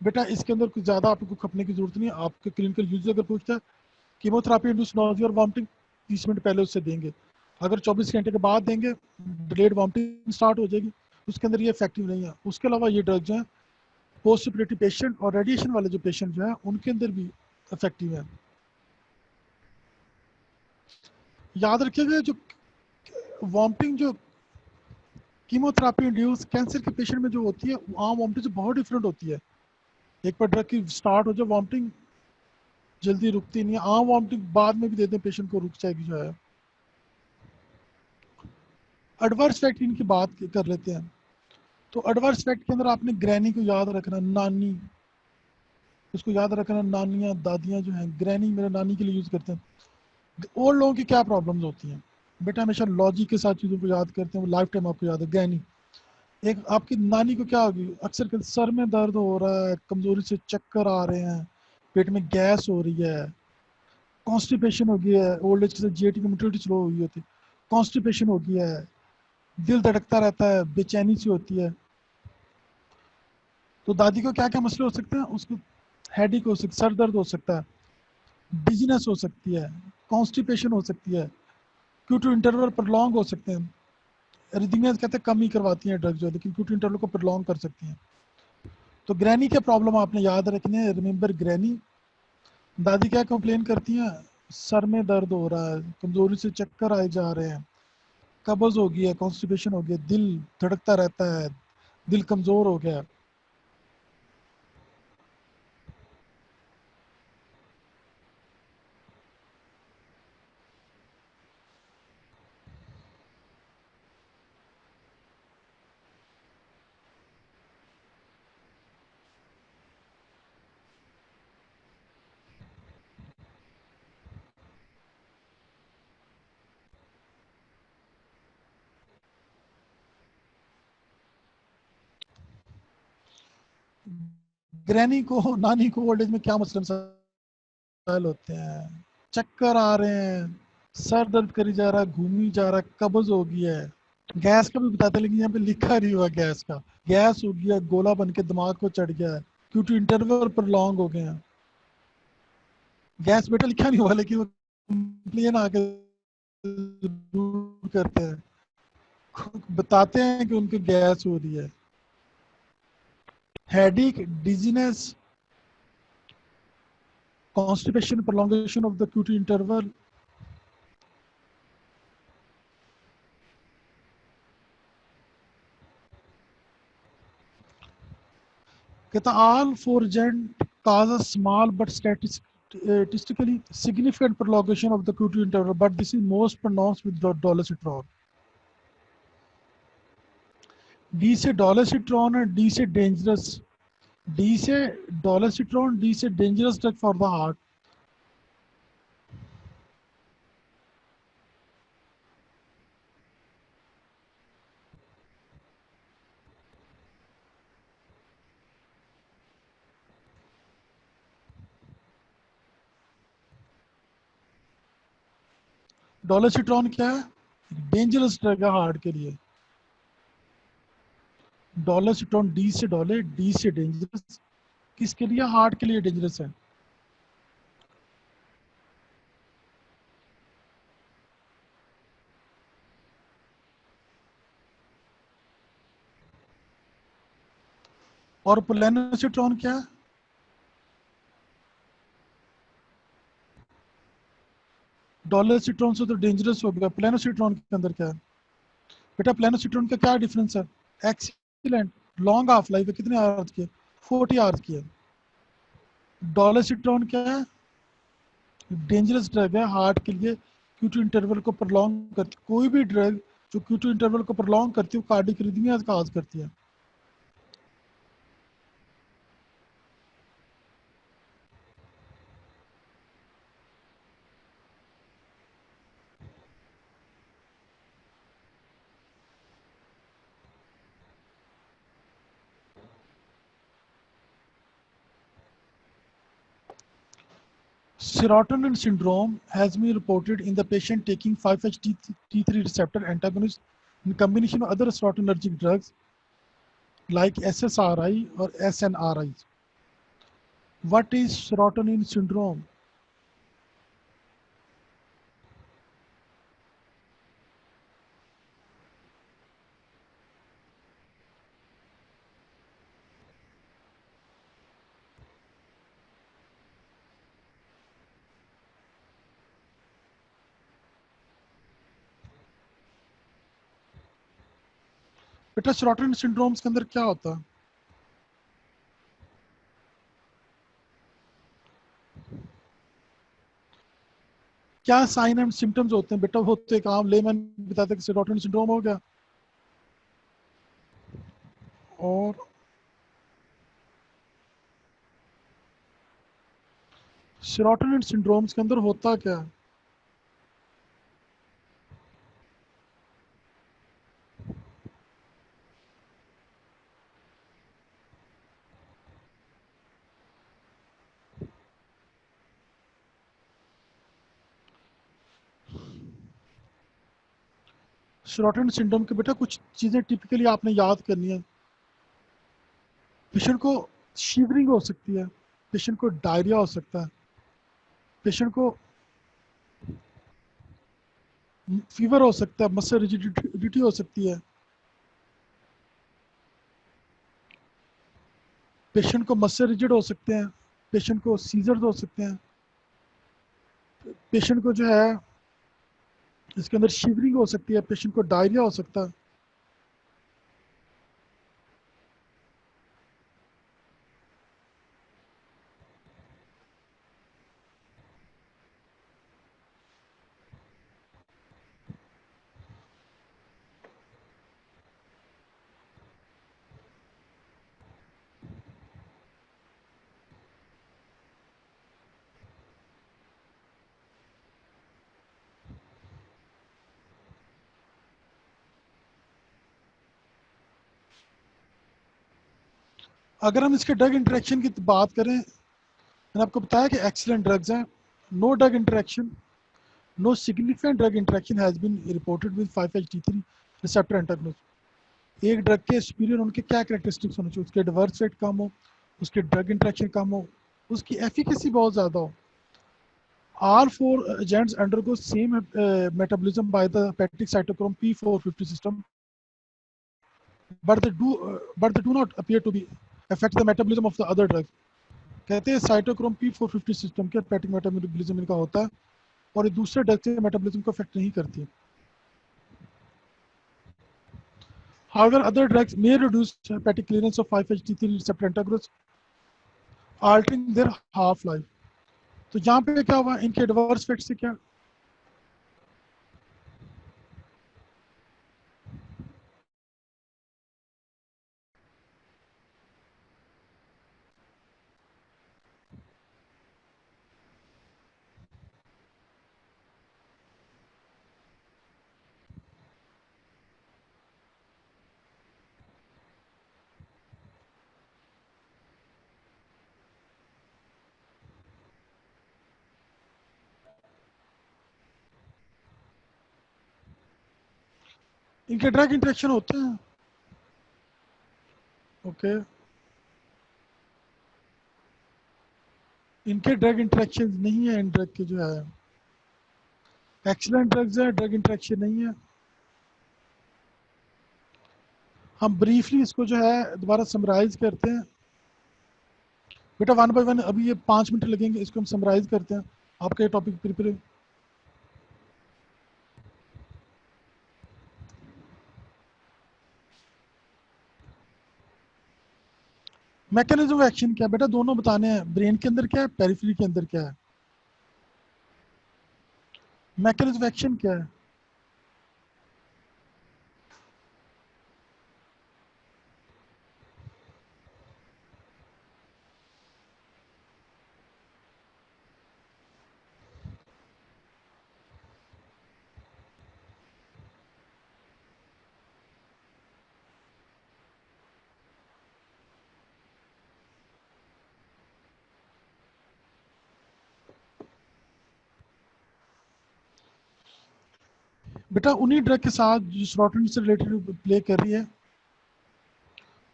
बेटा इसके अंदर कुछ ज़्यादा आपको खपने की जरूरत नहीं है। आपके क्लिनिकल यूज अगर पूछता है कीमोथेरापी इंड्यूस नॉजिया और वॉमिटिंग 30 मिनट पहले उससे देंगे। अगर 24 घंटे के बाद देंगे डिलेड वॉमिटिंग स्टार्ट हो जाएगी, उसके अंदर ये इफेक्टिव नहीं है। उसके अलावा ये ड्रग जो है पोस्ट ऑपरेटिव पेशेंट और रेडिएशन वाले जो पेशेंट जो है उनके अंदर भी इफेक्टिव है। याद रखिएगा जो वॉमिटिंग जो कीमोथेरापी इंड्यूस कैंसर के पेशेंट में जो होती है आम वॉमिटिंग से बहुत डिफरेंट होती है। एक बार ड्रग की स्टार्ट हो जाए वॉमिटिंग जल्दी रुकती नहीं है। आम वॉमिटिंग बाद में भी देते हैं पेशेंट को रुक जाएगी जो है। एडवर्स इफेक्ट इनकी बात कर लेते हैं। तो एडवर्स इफेक्ट के अंदर आपने ग्रैनी को याद रखना, नानी इसको याद रखना, नानियाँ दादियाँ जो हैं, ग्रैनी मेरे नानी के लिए यूज़ करते हैं। ओल्ड लोगों की क्या प्रॉब्लम्स होती हैं बेटा, हमेशा लॉजिक के साथ चीज़ों को याद करते हैं, वो लाइफ टाइम आपको याद है। ग्रैनी एक आपकी नानी को क्या होगी, अक्सर सर में दर्द हो रहा है, कमजोरी से चक्कर आ रहे हैं, पेट में गैस हो रही है, कॉन्स्टिपेशन हो गया है, ओल्ड एज के साथ जीआईटी की मोटिलिटी स्लो हो गई होती है, कॉन्स्टिपेशन हो गया है, दिल धड़कता रहता है, बेचैनी सी होती है। तो दादी को क्या क्या मसले हो सकते हैं, उसको हेडेक हो सकता है, सर दर्द हो सकता है, डिजीनेस हो सकती है, कॉन्स्टिपेशन हो सकती है, क्यूटू इंटरवल प्रलॉन्ग हो सकते हैं। एरिथमियाज कहते हैं कम ही करवाती हैं ड्रग जो, लेकिन क्यूटू इंटरवल को प्रलॉन्ग कर सकती हैं। तो ग्रैनी के प्रॉब्लम आपने याद रखने हैं, रिमेंबर ग्रैनी। दादी क्या कंप्लेन करती हैं, सर में दर्द हो रहा है, कमजोरी से चक्कर आए जा रहे हैं, कब्ज हो गई है, कॉन्स्टिपेशन हो गया, दिल धड़कता रहता है, दिल कमजोर हो गया। ग्रैनी को, नानी को ओल्ड एज में क्या मसले मसाइल होते हैं, चक्कर आ रहे हैं, सर दर्द करी जा रहा है, घूमी जा रहा है, कब्ज हो गया है। गैस का भी बताते, लेकिन यहाँ पे लिखा नहीं हुआ गैस का। गैस हो गया, गोला बन के दिमाग को चढ़ गया है, क्योंकि इंटरवल पर लॉन्ग हो गए हैं। गैस बेटा लिखा नहीं हुआ, लेकिन वो कंप्लेन आके जरूर करते हैं, बताते हैं कि उनको गैस हो रही है। Headache, dizziness, constipation, prolongation of the QT interval, कहता all four agent cause a small but statistically significant prolongation of the QT interval, but this is most pronounced with dolutegravir. D से dolutegravir है, D से dangerous, D से dolutegravir, D से dangerous drug for the heart. dolutegravir क्या है, dangerous drug है heart के लिए। डॉलर डी से डॉले, डी से डेंजरस, किसके लिए, हार्ट के लिए डेंजरस है। और प्लेनोसिट्रॉन क्या है? डोलोसिट्रॉन से तो डेंजरस हो गया। प्लेनोसिट्रॉन के अंदर क्या है बेटा? प्लेनोसिट्रॉन का क्या डिफरेंस है? एक्सीलेंट, लॉन्ग हाफ लाइफ है, कितने आवर्स की है? 40 आवर्स की है। डोलोसिट्रॉन क्या है? डेंजरस ड्रग है हार्ट के लिए, क्यू2 इंटरवल को प्रलॉन्ग करती, कोई भी ड्रग जो क्यू2 इंटरवल को प्रलॉन्ग करती है वो कार्डिक रिदमिया काज करती है। Serotonin syndrome has been reported in the patient taking 5-HT3 receptor antagonist in combination with other serotonergic drugs like SSRI or SNRIs. What is serotonin syndrome? बेटा सेरोटोनिन सिंड्रोम्स के अंदर क्या होता है? क्या साइन एंड सिम्टम्स होते हैं बेटा? होते एक आम लेमैन बताते हैं कि सेरोटोनिन सिंड्रोम हो गया। और सेरोटोनिन सिंड्रोम्स के अंदर होता क्या है? सेरोटोनिन सिंड्रोम के बेटा कुछ चीजें टिपिकली आपने याद करनी है। पेशेंट को शिवरिंग हो सकती है, पेशेंट को डायरिया हो सकता है, पेशेंट को फीवर हो सकता है, मसल रिजिडिटी हो सकती है, पेशेंट को मसल रिजिड हो सकते हैं, पेशेंट को सीजर्स हो सकते हैं, पेशेंट को जो है इसके अंदर शिवरिंग हो सकती है, पेशेंट को डायरिया हो सकता है। अगर हम इसके ड्रग इंटरेक्शन की बात करें, मैंने आपको बताया कि एक्सीलेंट ड्रग्स हैं। No drug interaction, no significant drug interaction has been reported with 5-HT3 receptor antagonist. एक ड्रग के सुपीरियर उनके क्या कैरेक्टरिस्टिक्स होने चाहिए? उसके एडवर्स रेट कम हो, उसके ड्रग इंटरेक्शन कम हो, उसकी एफिकेसी बहुत ज़्यादा हो। All four agents undergo same metabolism by the hepatic cytochrome P450 system, but they do not appear to be affect the metabolism of the other drugs. कहते हैं cytochrome P450 system के hepatic metabolism इनका होता है और ये दूसरे drug के मेटाबॉलिज्म को अफेक्ट नहीं करती है। However, other drugs may reduce hepatic clearance of 5-HT3 receptor antagonists, altering their half life. तो यहाँ पे क्या हुआ, इनके एडवर्स इफेक्ट से क्या? इनके ड्रग इंटरेक्शन होते हैं। ओके, इनके ड्रग इंटरेक्शन नहीं है। इन ड्रग के जो है एक्सीलेंट ड्रग्स है, ड्रग इंटरेक्शन नहीं है। हम ब्रीफली इसको जो है दोबारा समराइज करते हैं। बेटा वन बाय वन अभी ये 5 मिनट लगेंगे, इसको हम समराइज करते हैं। आपका ये topic prepare, mechanism of action क्या है बेटा, दोनों बताने हैं। ब्रेन के अंदर क्या है, पेरिफेरी के अंदर क्या है। मैकेनिज्म ऑफ एक्शन क्या है? बेटा उन्हीं ड्रग के साथ जो स्रोटन से रिलेटेड प्ले कर रही है,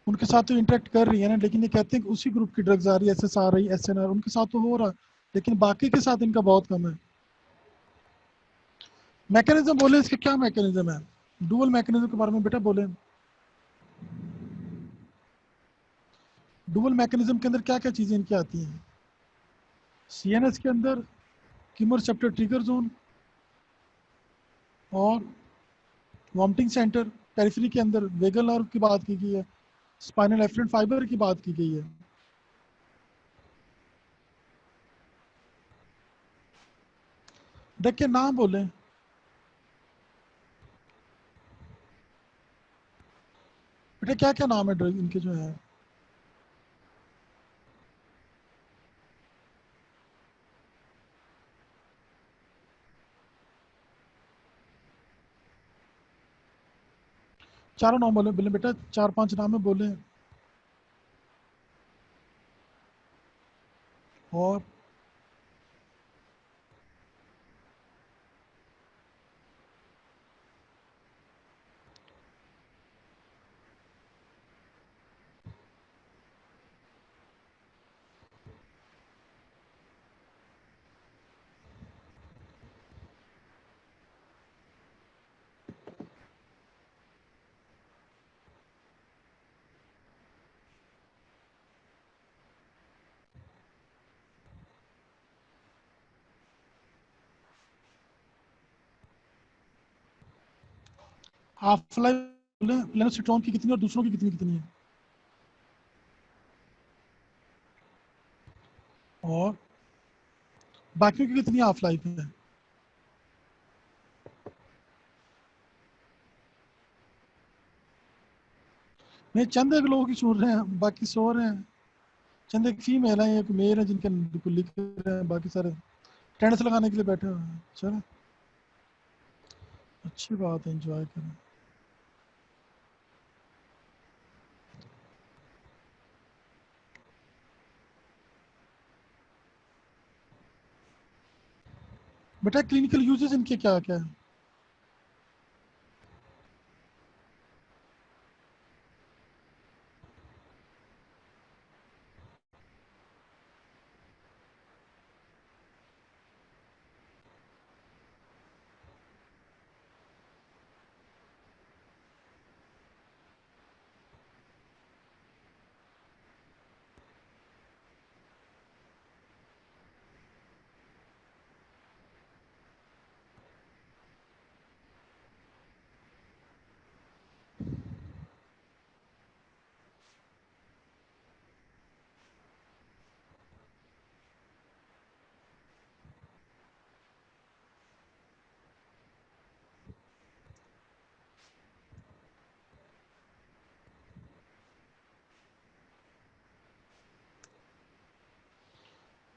उनके साथ तो इंटरेक्ट कर रही है ना, लेकिन ये कहते हैं कि उसी ग्रुप की ड्रग्स आ रही है, एस एस आ रही है, एस एन आर, उनके साथ तो हो रहा है, लेकिन बाकी के साथ इनका बहुत कम है। मैकेनिज्म बोले, इसके क्या मैकेनिज्म है, डुअल मैकेनिज्म के बारे में बेटा बोले। डुअल मैकेनिज्म के अंदर क्या क्या चीज़ें इनकी आती हैं? सीएनएस के अंदर कीमोरेसेप्टर ट्रिगर जोन और वॉमिटिंग सेंटर, पेरिफेरी के अंदर वेगल नर्व की बात की गई है, स्पाइनल एफरेंट फाइबर की बात की गई है। ड्रग के नाम बोले। बेटा क्या क्या नाम है ड्रग इनके जो है? चारों नाम बोले बोले बेटा, चार पांच नाम है बोले। और हाफ लाइफ बोले, लेनोसिट्रॉन की कितनी और दूसरों की कितनी कितनी है? और बाकियों की कितनी हाफ लाइफ है? नहीं, चंद एक लोगों की सुन रहे हैं, बाकी सो रहे हैं। चंद एक फीमेल है, एक मेल है, जिनके बिल्कुल लिख रहे हैं, बाकी सारे टेंस लगाने के लिए बैठे हुए हैं। चलो अच्छी बात है, एंजॉय करें। बेटा क्लिनिकल यूजेस इनके क्या क्या है?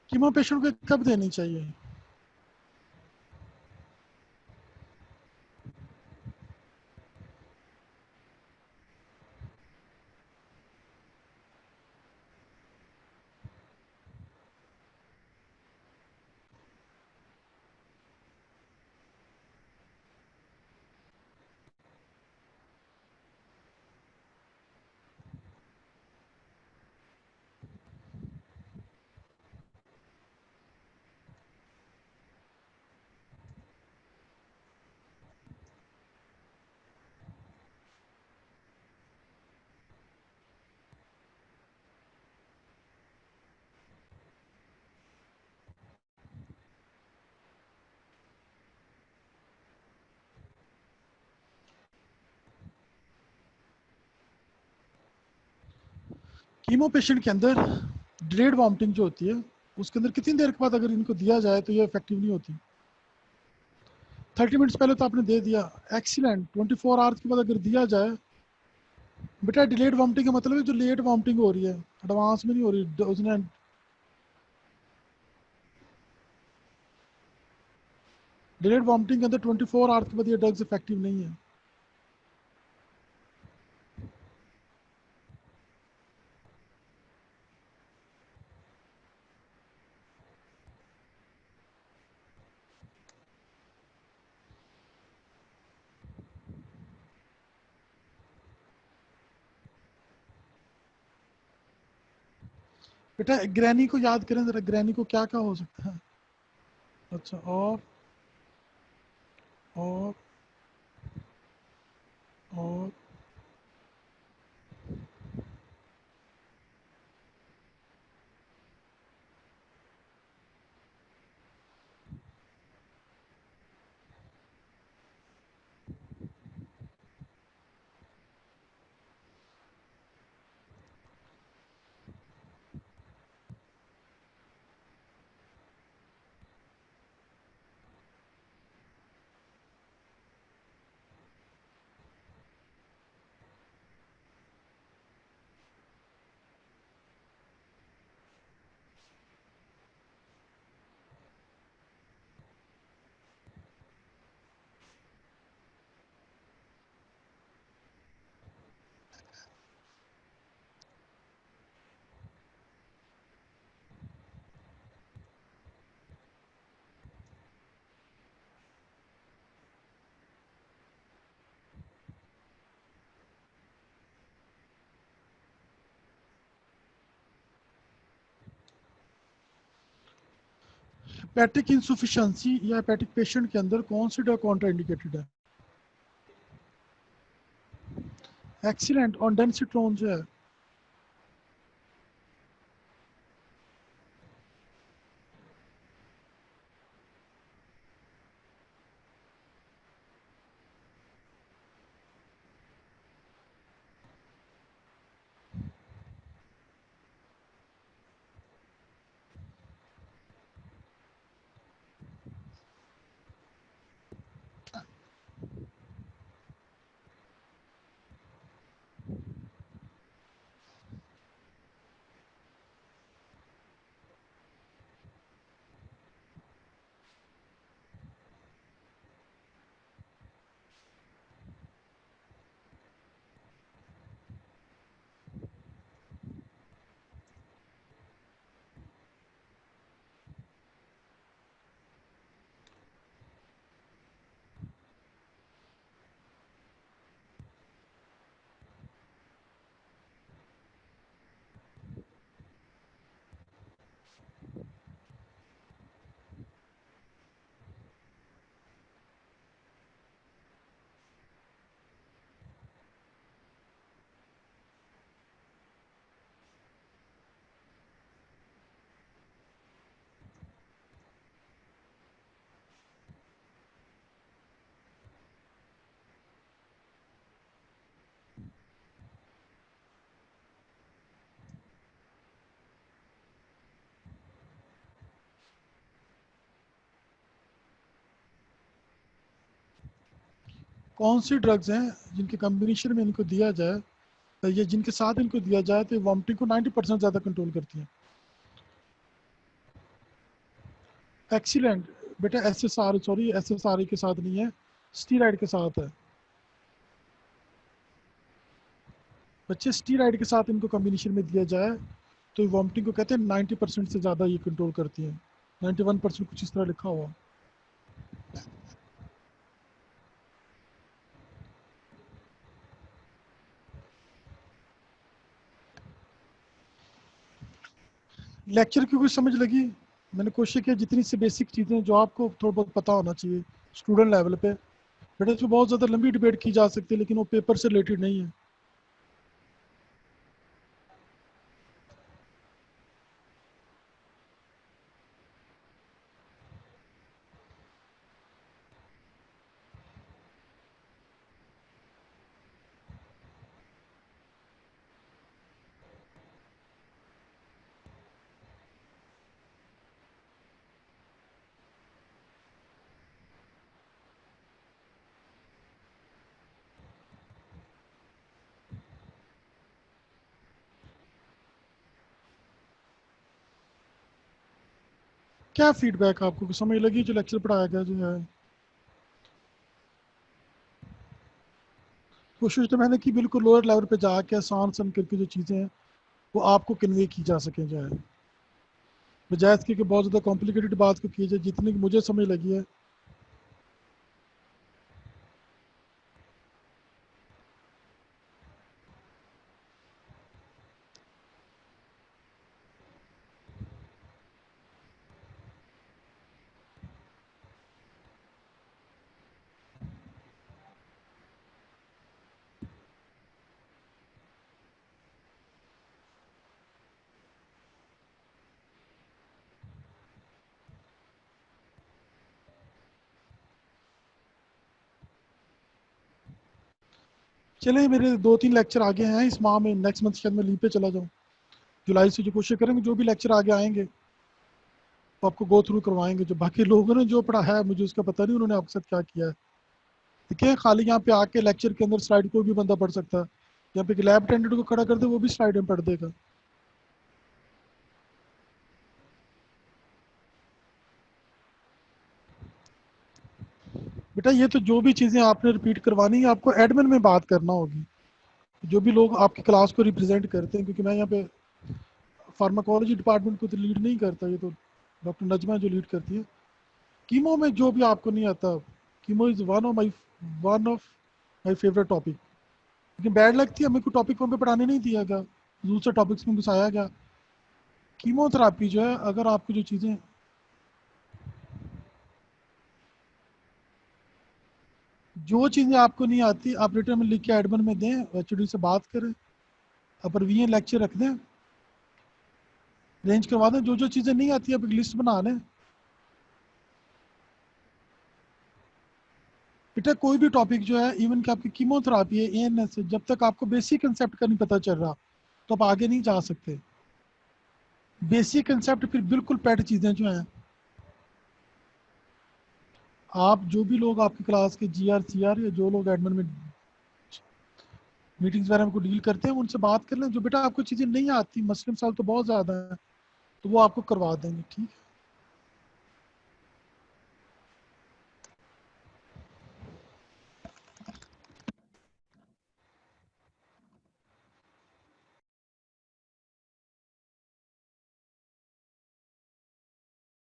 कीमो पेशेंट को कब देनी चाहिए? कीमो पेशेंट के अंदर डिलेड वॉमिटिंग जो होती है उसके अंदर कितनी देर के बाद अगर इनको दिया जाए तो ये इफेक्टिव नहीं होती? 30 मिनट्स पहले तो आपने दे दिया, एक्सीलेंट। 24 आवर्स के बाद अगर दिया जाए, बेटा डिलेड वॉमिटिंग का मतलब है जो लेट वॉमिटिंग हो रही है, एडवांस में नहीं हो रही। उसने डिलेड वॉमिटिंग के अंदर 24 आवर्स के बाद ये ड्रग्स इफेक्टिव नहीं है। बेटा ग्रैनी को याद करें जरा, ग्रैनी को क्या क्या हो सकता है? अच्छा, और और हेपेटिक इंसुफिशियंसी या हेपेटिक पेशेंट के अंदर कौन सी ड्रग कॉन्ट्रा इंडिकेटेड है? एक्सीलेंट, ऑन डेंसिट्रोन जो है। कौन सी ड्रग्स हैं जिनके कम्बिनेशन में इनको दिया जाए या जिनके साथ इनको दिया जाए तो वॉमिटिंग को 90% ज़्यादा कंट्रोल करती हैं? एक्सीलेंट। बेटा एस एस आर के साथ नहीं है, स्टीराइड के साथ है। बच्चे स्टीराइड के साथ इनको कॉम्बिनेशन में दिया जाए तो वॉमिटिंग को कहते हैं 90% से ज़्यादा ये कंट्रोल करती हैं। 91% कुछ इस तरह लिखा हुआ। लेक्चर की कुछ समझ लगी? मैंने कोशिश किया जितनी सी बेसिक चीज़ें जो आपको थोड़ा बहुत पता होना चाहिए स्टूडेंट लेवल पे। बेटा इसमें बहुत ज़्यादा लंबी डिबेट की जा सकती है लेकिन वो पेपर से रिलेटेड नहीं है। क्या फीडबैक आपको समझ लगी जो लेक्चर पढ़ाया गया जो है? कोशिश तो मैंने की बिल्कुल लोअर लेवल पे जाके आसान सन करके जो चीज़ें हैं वो आपको कन्वे की जा सकें जो है, बजाय इसके कि बहुत ज़्यादा कॉम्प्लिकेटेड बात को की जाए, जितनी की मुझे समझ लगी है। चलिए मेरे 2-3 लेक्चर आगे हैं इस माह में, नेक्स्ट मंथ शायद मैं लीव पे चला जाऊँ। जुलाई से जो कोशिश करेंगे जो भी लेक्चर आगे आएंगे वो आपको गो थ्रू करवाएंगे। जो बाकी लोगों ने जो पढ़ा है मुझे उसका पता नहीं उन्होंने आपके साथ क्या किया है। देखिए खाली यहाँ पे आके लेक्चर के अंदर स्लाइड कोई भी बंदा पढ़ सकता है, यहाँ पे लैब अटेंडेंट को खड़ा कर दे वो भी स्लाइड में पढ़ देगा। बेटा ये तो जो भी चीज़ें आपने रिपीट करवानी है आपको एडमिन में बात करना होगी, जो भी लोग आपकी क्लास को रिप्रेजेंट करते हैं, क्योंकि मैं यहाँ पे फार्माकोलॉजी डिपार्टमेंट को तो लीड नहीं करता, ये तो डॉक्टर नजमा जो लीड करती है। कीमो में जो भी आपको नहीं आता, chemo is one of my favourite topic, लेकिन बैड लगती है हमें को टॉपिक वहाँ पे पढ़ाने नहीं दिया गया, दूसरे टॉपिक्स में घुसाया गया। कीमोथेरापी जो है अगर आपको जो चीज़ें आपको नहीं आती आप रिटर्न में लिख के एडमिन में दें, एचओडी से बात करें, अपर वी लेक्चर रख दें, अरेंज करवा दें। जो जो चीज़ें नहीं आती आप एक लिस्ट बना लें। बेटा कोई भी टॉपिक जो है, इवन कि आपकी कीमोथेरापी है, एएनएस है, जब तक आपको बेसिक कंसेप्ट का नहीं पता चल रहा तो आप आगे नहीं जा सकते। बेसिक कंसेप्ट फिर बिल्कुल पेट चीज़ें जो हैं, आप जो भी लोग आपकी क्लास के जीआर सीआर या जो लोग एडमिन में मीटिंग्स वगैरह को डील करते हैं उनसे बात कर लें। जो बेटा आपको चीज़ें नहीं आती, मसले मसाल तो बहुत ज़्यादा है, तो वो आपको करवा देंगे, ठीक है।